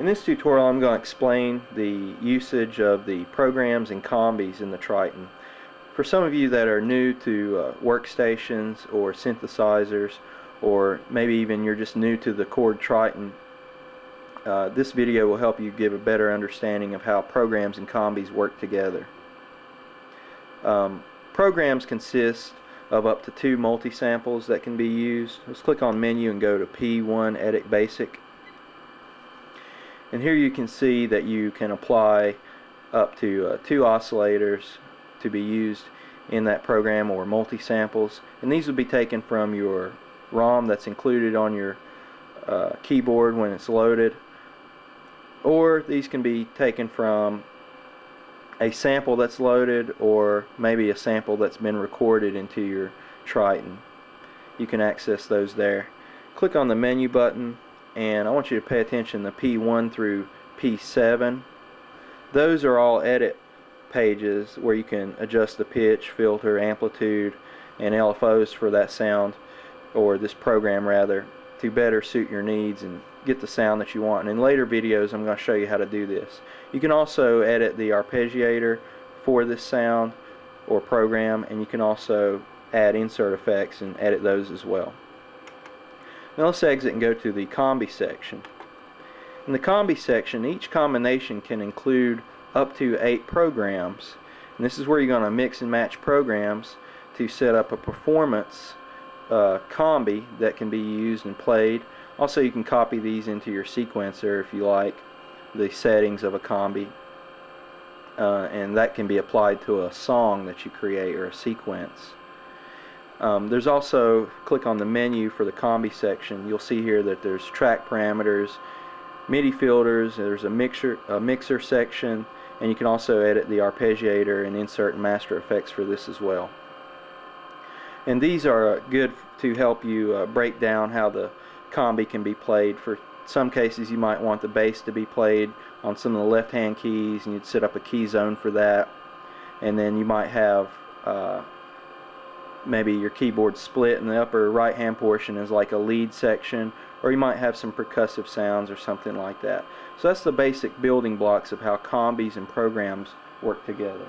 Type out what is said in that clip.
In this tutorial I'm going to explain the usage of the programs and combis in the Triton. For some of you that are new to workstations or synthesizers, or maybe even you're just new to the Korg Triton, this video will help you give a better understanding of how programs and combis work together. Programs consist of up to 2 multi-samples that can be used. Let's click on Menu and go to P1 Edit Basic. And here you can see that you can apply up to 2 oscillators to be used in that program, or multi-samples. And these will be taken from your ROM that's included on your keyboard when it's loaded, or these can be taken from a sample that's loaded, or maybe a sample that's been recorded into your Triton. You can access those there. Click on the menu button, and I want you to pay attention to P1 through P7. Those are all edit pages where you can adjust the pitch, filter, amplitude, and LFOs for that sound, or this program rather, to better suit your needs and get the sound that you want. And in later videos I'm going to show you how to do this. You can also edit the arpeggiator for this sound or program, and you can also add insert effects and edit those as well. Now let's exit and go to the Combi section. In the Combi section, each combination can include up to 8 programs, and this is where you're going to mix and match programs to set up a performance combi that can be used and played. Also, you can copy these into your sequencer if you like, the settings of a combi, and that can be applied to a song that you create or a sequence. There's also, click on the menu for the combi section, you'll see here that there's track parameters, MIDI filters, there's a mixer section, and you can also edit the arpeggiator and insert and master effects for this as well. And these are good to help you break down how the combi can be played. For some cases you might want the bass to be played on some of the left hand keys, and you'd set up a key zone for that, and then you might have maybe your keyboard split in the upper right hand portion is like a lead section, or you might have some percussive sounds or something like that. So that's the basic building blocks of how combis and programs work together.